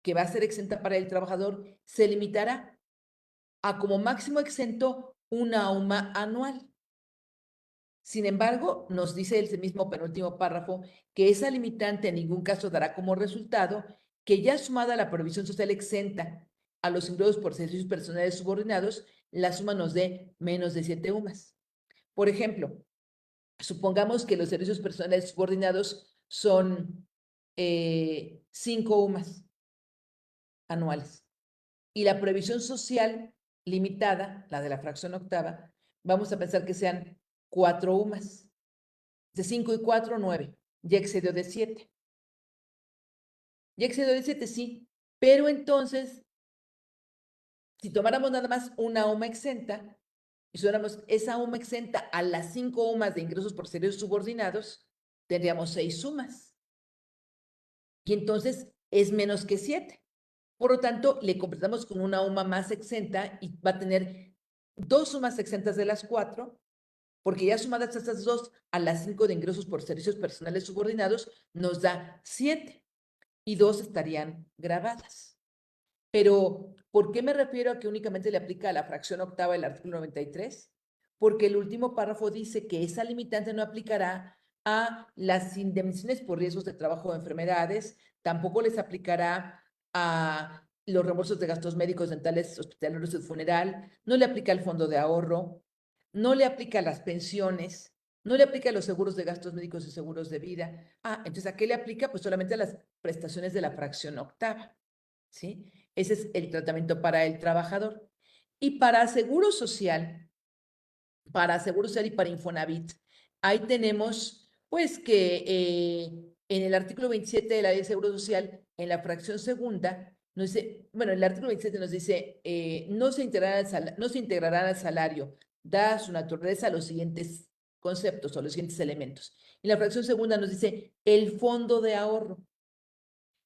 que va a ser exenta para el trabajador se limitará a como máximo exento una UMA anual. Sin embargo, nos dice el mismo penúltimo párrafo que esa limitante en ningún caso dará como resultado que ya sumada la provisión social exenta a los ingresos por servicios personales subordinados, la suma nos dé menos de 7 UMAS. Por ejemplo, supongamos que los servicios personales subordinados son 5 UMAS anuales y la previsión social limitada, la de la fracción octava, vamos a pensar que sean 4 UMAS. De 5 y 4, 9. Ya excedió de 7. Ya excedió de 7, sí. Pero entonces, si tomáramos nada más una UMA exenta, y sumáramos esa UMA exenta a las 5 UMAs de ingresos por servicios subordinados, tendríamos 6 sumas. Y entonces es menos que 7. Por lo tanto, le completamos con una UMA más exenta y va a tener 2 sumas exentas de las 4, porque ya sumadas estas 2 a las 5 de ingresos por servicios personales subordinados, nos da 7 y 2 estarían grabadas. Pero, ¿por qué me refiero a que únicamente le aplica a la fracción octava del artículo 93? Porque el último párrafo dice que esa limitante no aplicará a las indemnizaciones por riesgos de trabajo o enfermedades, tampoco les aplicará a los reembolsos de gastos médicos, dentales, hospitalarios y funeral, no le aplica al fondo de ahorro, no le aplica a las pensiones, no le aplica a los seguros de gastos médicos y seguros de vida. Entonces, ¿a qué le aplica? Pues solamente a las prestaciones de la fracción octava, ¿sí? Ese es el tratamiento para el trabajador. Y para Seguro Social y para Infonavit, ahí tenemos, pues, que en el artículo 27 de la Ley de Seguro Social, en la fracción segunda, nos dice, bueno, el artículo 27 nos dice, no se integrarán al salario, da su naturaleza a los siguientes conceptos o los siguientes elementos. Y la fracción segunda nos dice el fondo de ahorro.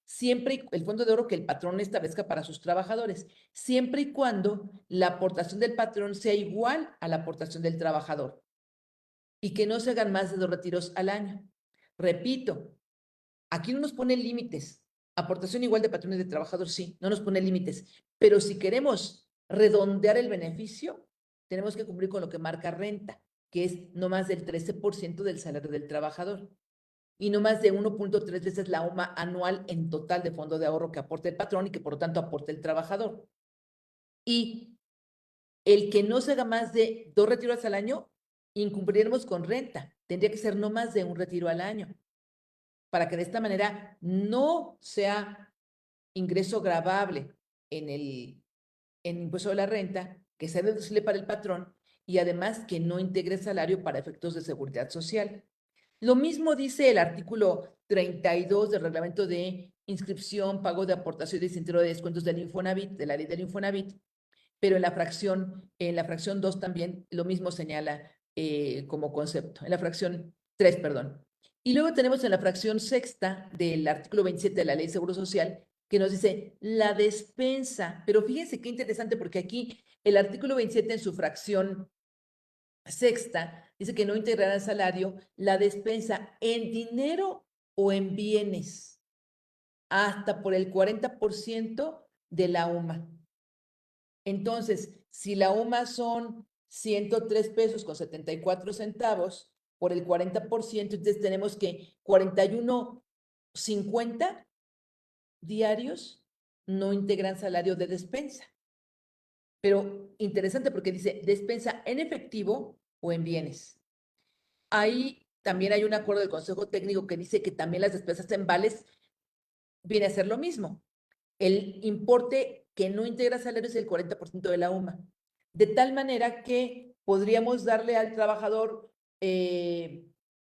Siempre el fondo de ahorro que el patrón establezca para sus trabajadores, siempre y cuando la aportación del patrón sea igual a la aportación del trabajador y que no se hagan más de 2 retiros al año. Repito, aquí no nos pone límites. Aportación igual de patrón y de trabajador, sí, no nos pone límites. Pero si queremos redondear el beneficio, tenemos que cumplir con lo que marca renta, que es no más del 13% del salario del trabajador y no más de 1.3 veces la UMA anual en total de fondo de ahorro que aporte el patrón y que por lo tanto aporte el trabajador. Y el que no se haga más de 2 retiros al año, incumpliremos con renta. Tendría que ser no más de 1 retiro al año, para que de esta manera no sea ingreso gravable en el impuesto de la renta, que sea deducible para el patrón y además que no integre salario para efectos de seguridad social. Lo mismo dice el artículo 32 del reglamento de inscripción, pago de aportaciones y centro de descuentos del Infonavit, de la ley del Infonavit, pero en la fracción 2 también lo mismo señala como concepto, en la fracción 3, perdón. Y luego tenemos en la fracción sexta del artículo 27 de la ley de Seguro Social, que nos dice la despensa, pero fíjense qué interesante porque aquí el artículo 27 en su fracción sexta dice que no integrará el salario la despensa en dinero o en bienes, hasta por el 40% de la UMA. Entonces, si la UMA son 103 pesos con 74 centavos por el 40%, entonces tenemos que 41.50 diarios no integran salario de despensa. Pero interesante porque dice despensa en efectivo o en bienes. Ahí también hay un acuerdo del Consejo Técnico que dice que también las despensas en vales viene a ser lo mismo. El importe que no integra salario es el 40% de la UMA. De tal manera que podríamos darle al trabajador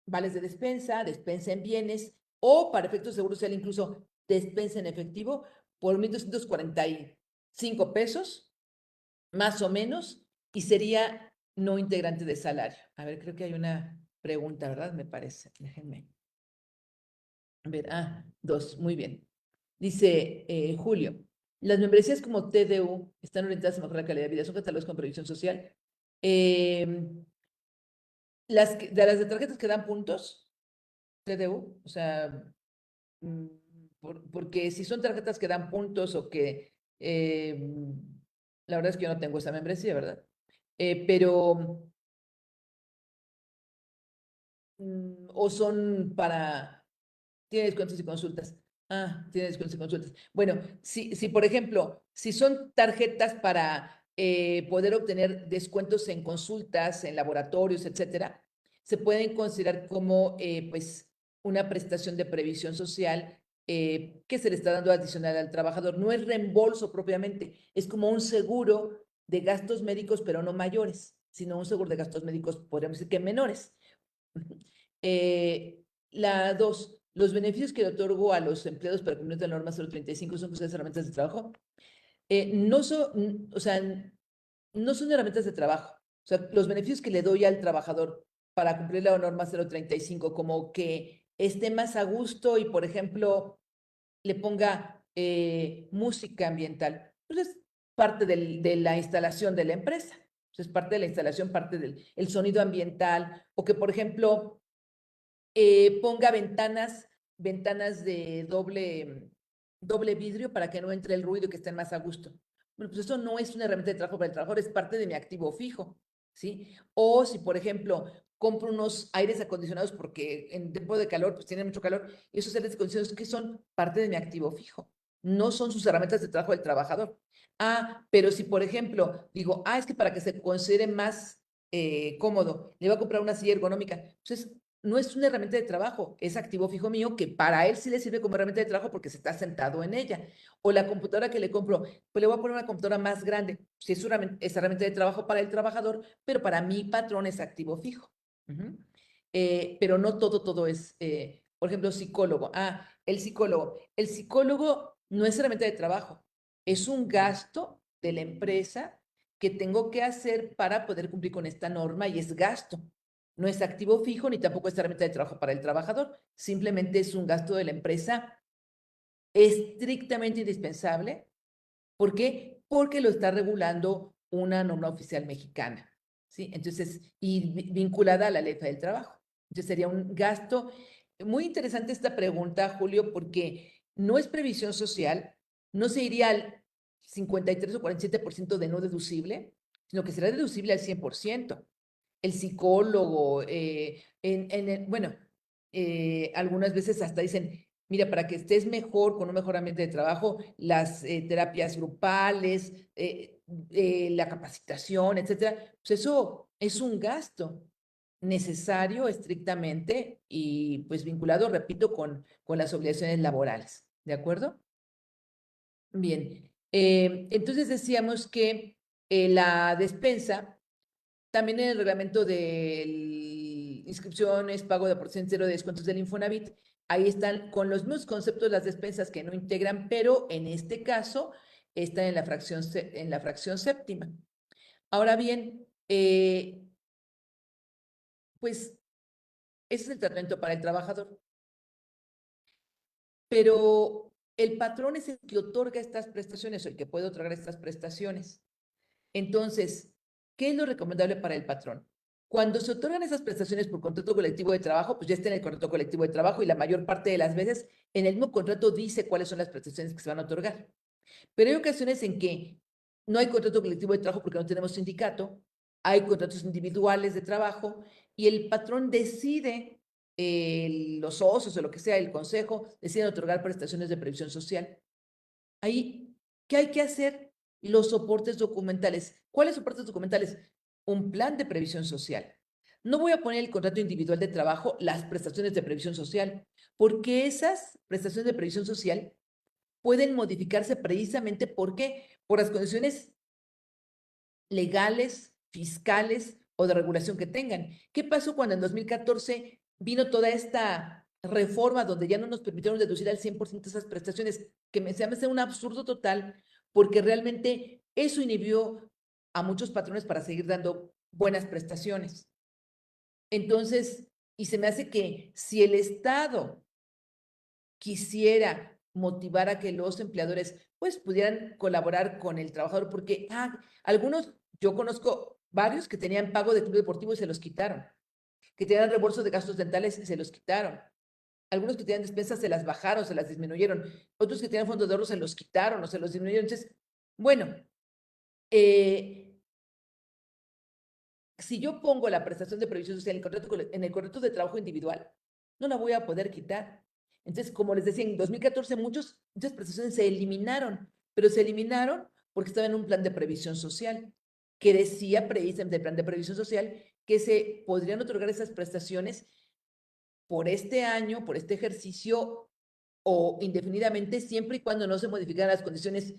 vales de despensa, despensa en bienes o para efectos de seguro social incluso despensa en efectivo por 1.245 pesos, más o menos, y sería no integrante de salario. A ver, creo que hay una pregunta, ¿verdad? Me parece. Déjenme ver. Ah, dos, muy bien. Dice Julio, las membresías como TDU están orientadas a mejorar la calidad de vida, son catálogos con previsión social. De las de tarjetas que dan puntos, TDU, o sea, porque si son tarjetas que dan puntos o que, la verdad es que yo no tengo esa membresía, ¿verdad? Pero, o son para, tiene descuentos y consultas. Ah, tiene descuentos y consultas. Bueno, si por ejemplo, si son tarjetas para poder obtener descuentos en consultas, en laboratorios, etcétera, se pueden considerar como pues una prestación de previsión social que se le está dando adicional al trabajador. No es reembolso propiamente, es como un seguro de gastos médicos, pero no mayores, sino un seguro de gastos médicos, podríamos decir que menores. La dos, los beneficios que le otorgo a los empleados para cumplir la norma 035 son ustedes herramientas de trabajo. No son, o sea, no son herramientas de trabajo. O sea, los beneficios que le doy al trabajador para cumplir la norma 035, como que esté más a gusto y, por ejemplo, le ponga música ambiental, pues es parte de la instalación de la empresa. Pues es parte de la instalación, parte del el sonido ambiental, o que, por ejemplo, ponga ventanas de doble vidrio para que no entre el ruido y que estén más a gusto. Bueno, pues eso no es una herramienta de trabajo para el trabajador, es parte de mi activo fijo, ¿sí? O si, por ejemplo, compro unos aires acondicionados porque en tiempo de calor, pues tiene mucho calor, y esos aires acondicionados que son parte de mi activo fijo, no son sus herramientas de trabajo del trabajador. Ah, pero si, por ejemplo, digo, es que para que se considere más cómodo, le voy a comprar una silla ergonómica, pues no es una herramienta de trabajo, es activo fijo mío que para él sí le sirve como herramienta de trabajo porque se está sentado en ella. O la computadora que le compro, pues le voy a poner una computadora más grande. Si es herramienta de trabajo para el trabajador, pero para mi patrón es activo fijo. Pero no todo es, por ejemplo, psicólogo. El psicólogo. El psicólogo no es herramienta de trabajo, es un gasto de la empresa que tengo que hacer para poder cumplir con esta norma y es gasto. No es activo fijo ni tampoco es herramienta de trabajo para el trabajador. Simplemente es un gasto de la empresa estrictamente indispensable. ¿Por qué? Porque lo está regulando una norma oficial mexicana, ¿sí? Entonces, y vinculada a la ley del trabajo. Entonces, sería un gasto. Muy interesante esta pregunta, Julio, porque no es previsión social, no se iría al 53 o 47% de no deducible, sino que será deducible al 100%. El psicólogo, bueno, algunas veces hasta dicen, mira, para que estés mejor, con un mejor ambiente de trabajo, las terapias grupales, la capacitación, etcétera, pues eso es un gasto necesario estrictamente y pues vinculado, repito, con las obligaciones laborales. ¿De acuerdo? Bien. Entonces decíamos que la despensa también en el reglamento de inscripciones, pago de porcentaje cero de descuentos del Infonavit, ahí están con los mismos conceptos las despensas que no integran, pero en este caso están en la fracción séptima. Ahora bien, pues ese es el tratamiento para el trabajador, pero el patrón es el que otorga estas prestaciones o el que puede otorgar estas prestaciones. Entonces, ¿qué es lo recomendable para el patrón? Cuando se otorgan esas prestaciones por contrato colectivo de trabajo, pues ya está en el contrato colectivo de trabajo y la mayor parte de las veces en el mismo contrato dice cuáles son las prestaciones que se van a otorgar. Pero hay ocasiones en que no hay contrato colectivo de trabajo porque no tenemos sindicato, hay contratos individuales de trabajo y el patrón decide, los socios o lo que sea, el consejo, deciden otorgar prestaciones de previsión social. Ahí, ¿qué hay que hacer? Los soportes documentales. ¿Cuáles soportes documentales? Un plan de previsión social. No voy a poner el contrato individual de trabajo, las prestaciones de previsión social, porque esas prestaciones de previsión social pueden modificarse precisamente porque por las condiciones legales, fiscales o de regulación que tengan. ¿Qué pasó cuando en 2014 vino toda esta reforma donde ya no nos permitieron deducir al 100% esas prestaciones? Que me se me hace un absurdo total porque realmente eso inhibió a muchos patrones para seguir dando buenas prestaciones. Entonces, y se me hace que si el Estado quisiera motivar a que los empleadores pues pudieran colaborar con el trabajador, porque algunos, yo conozco varios que tenían pago de club deportivo y se los quitaron, que tenían reembolso de gastos dentales y se los quitaron, algunos que tenían despensas se las bajaron, se las disminuyeron, otros que tenían fondos de ahorro se los quitaron o se los disminuyeron. Entonces, bueno, eh, si yo pongo la prestación de previsión social en el contrato de trabajo individual, no la voy a poder quitar. Entonces, como les decía, en 2014 muchas prestaciones se eliminaron, pero se eliminaron porque estaba en un plan de previsión social, que decía precisamente el plan de previsión social que se podrían otorgar esas prestaciones por este año, por este ejercicio o indefinidamente, siempre y cuando no se modificaran las condiciones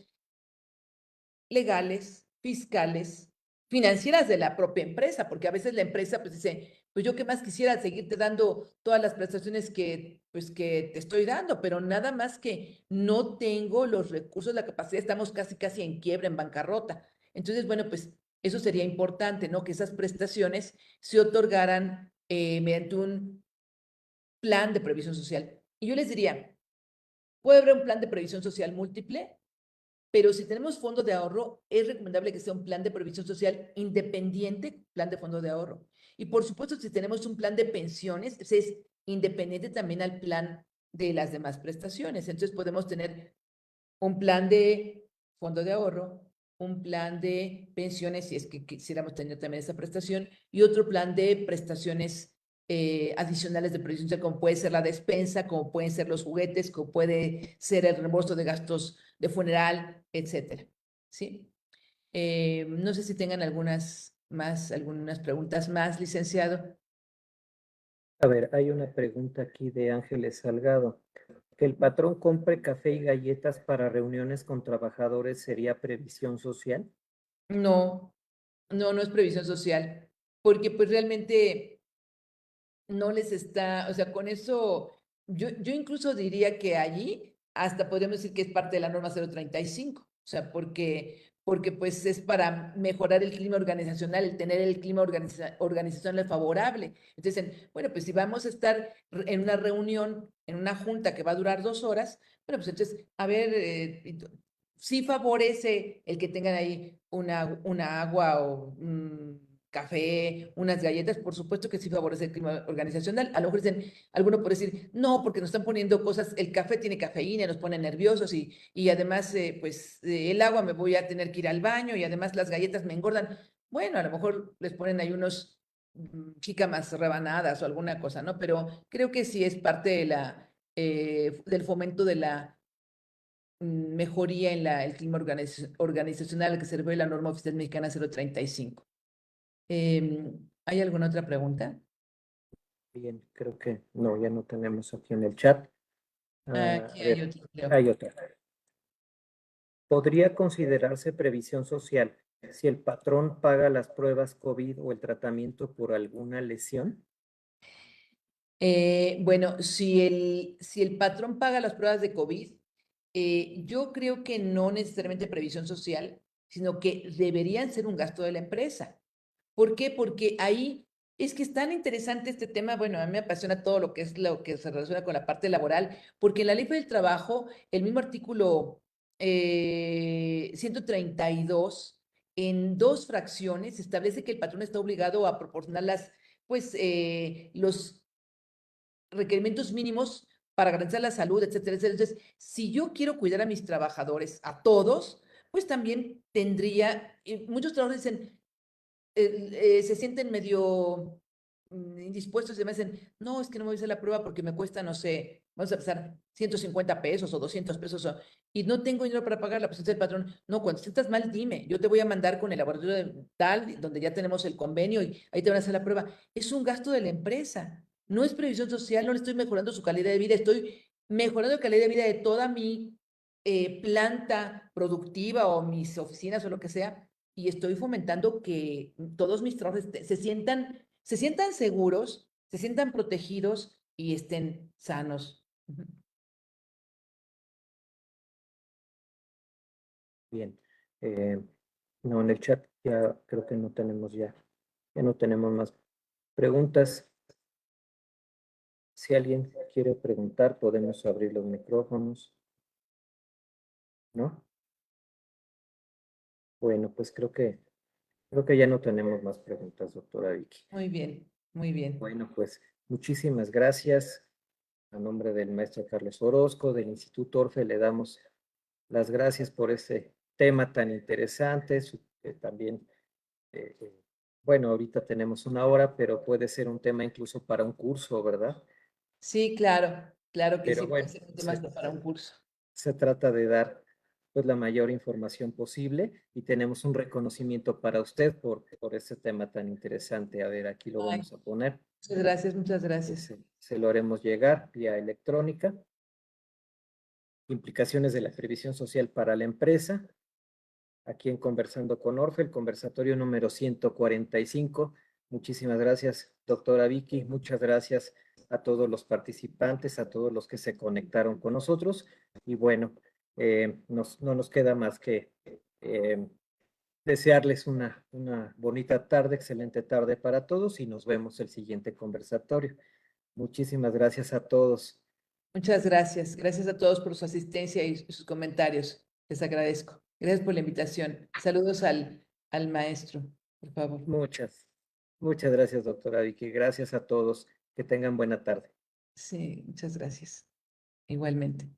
legales, fiscales, financieras de la propia empresa, porque a veces la empresa pues dice, pues yo qué más quisiera seguirte dando todas las prestaciones que pues que te estoy dando, pero nada más que no tengo los recursos, la capacidad, estamos casi en quiebra, en bancarrota. Entonces, bueno, pues eso sería importante, ¿no? Que esas prestaciones se otorgaran mediante un plan de previsión social. Y yo les diría, puede haber un plan de previsión social múltiple, pero si tenemos fondo de ahorro, es recomendable que sea un plan de previsión social independiente, plan de fondo de ahorro. Y por supuesto, si tenemos un plan de pensiones, ese es independiente también al plan de las demás prestaciones. Entonces podemos tener un plan de fondo de ahorro, un plan de pensiones, si es que quisiéramos tener también esa prestación, y otro plan de prestaciones adicionales de previsión social, como puede ser la despensa, como pueden ser los juguetes, como puede ser el reembolso de gastos de funeral, etcétera. ¿Sí? No sé si tengan algunas preguntas más, licenciado. A ver, hay una pregunta aquí de Ángeles Salgado. ¿Que el patrón compre café y galletas para reuniones con trabajadores sería previsión social? No, no es previsión social, porque pues realmente no les está, o sea, con eso, yo incluso diría que allí hasta podríamos decir que es parte de la norma 035, o sea, porque pues es para mejorar el clima organizacional, el tener el clima organizacional favorable. Entonces, bueno, pues si vamos a estar en una reunión, en una junta que va a durar 2 horas, bueno, pues entonces, a ver, sí favorece el que tengan ahí una agua o café, unas galletas, por supuesto que sí favorece el clima organizacional. A lo mejor dicen, alguno puede decir, no, porque nos están poniendo cosas, el café tiene cafeína, nos pone nerviosos y además, pues, el agua me voy a tener que ir al baño y además las galletas me engordan. Bueno, a lo mejor les ponen ahí unos jícamas rebanadas o alguna cosa, ¿no? Pero creo que sí es parte de del fomento de la mejoría en el clima organizacional al que se refiere la norma oficial mexicana 035. ¿Hay alguna otra pregunta? Bien, creo que no, ya no tenemos aquí en el chat. Aquí A hay ver, otro, creo. hay otra. ¿Podría considerarse previsión social si el patrón paga las pruebas COVID o el tratamiento por alguna lesión? Bueno, si el patrón paga las pruebas de COVID, yo creo que no necesariamente previsión social, sino que deberían ser un gasto de la empresa. ¿Por qué? Porque ahí es que es tan interesante este tema. Bueno, a mí me apasiona todo lo que es lo que se relaciona con la parte laboral, porque en la Ley del Trabajo, el mismo artículo 132 en 2 fracciones, establece que el patrón está obligado a proporcionar los requerimientos mínimos para garantizar la salud, etcétera, etcétera. Entonces, si yo quiero cuidar a mis trabajadores, a todos, pues también tendría, muchos trabajadores dicen, se sienten medio indispuestos y me dicen, no, es que no me voy a hacer la prueba porque me cuesta, no sé, vamos a pasar 150 pesos o 200 pesos y no tengo dinero para pagarla. Pues entonces el patrón, no, cuando te sientas mal, dime, yo te voy a mandar con el laboratorio de tal, donde ya tenemos el convenio y ahí te van a hacer la prueba. Es un gasto de la empresa, no es previsión social, no le estoy mejorando su calidad de vida, estoy mejorando la calidad de vida de toda mi planta productiva o mis oficinas o lo que sea, y estoy fomentando que todos mis trabajadores se sientan seguros, se sientan protegidos y estén sanos. Bien. No, en el chat ya creo que no tenemos ya no tenemos más preguntas. Si alguien quiere preguntar, podemos abrir los micrófonos, ¿no? Bueno, pues creo que ya no tenemos más preguntas, doctora Vicky. Muy bien, muy bien. Bueno, pues muchísimas gracias. A nombre del maestro Carlos Orozco, del Instituto Orfe, le damos las gracias por ese tema tan interesante. También, bueno, ahorita tenemos 1 hora, pero puede ser un tema incluso para un curso, ¿verdad? Sí, claro que sí, Pero puede bueno, ser un tema hasta para un curso. se trata de dar pues la mayor información posible y tenemos un reconocimiento para usted por este tema tan interesante. A ver, aquí lo Ay, vamos a poner. muchas gracias, muchas gracias. Se lo haremos llegar vía electrónica. Implicaciones de la previsión social para la empresa. Aquí en Conversando con Orfe, el conversatorio número 145. Muchísimas gracias, doctora Vicky. Muchas gracias a todos los participantes, a todos los que se conectaron con nosotros. Y bueno, no nos queda más que desearles una bonita tarde, excelente tarde para todos y nos vemos el siguiente conversatorio. Muchísimas gracias a todos. Muchas gracias. Gracias a todos por su asistencia y sus comentarios. Les agradezco. Gracias por la invitación. Saludos al maestro, por favor. Muchas gracias, doctora Vicky. Gracias a todos. Que tengan buena tarde. Sí, muchas gracias. Igualmente.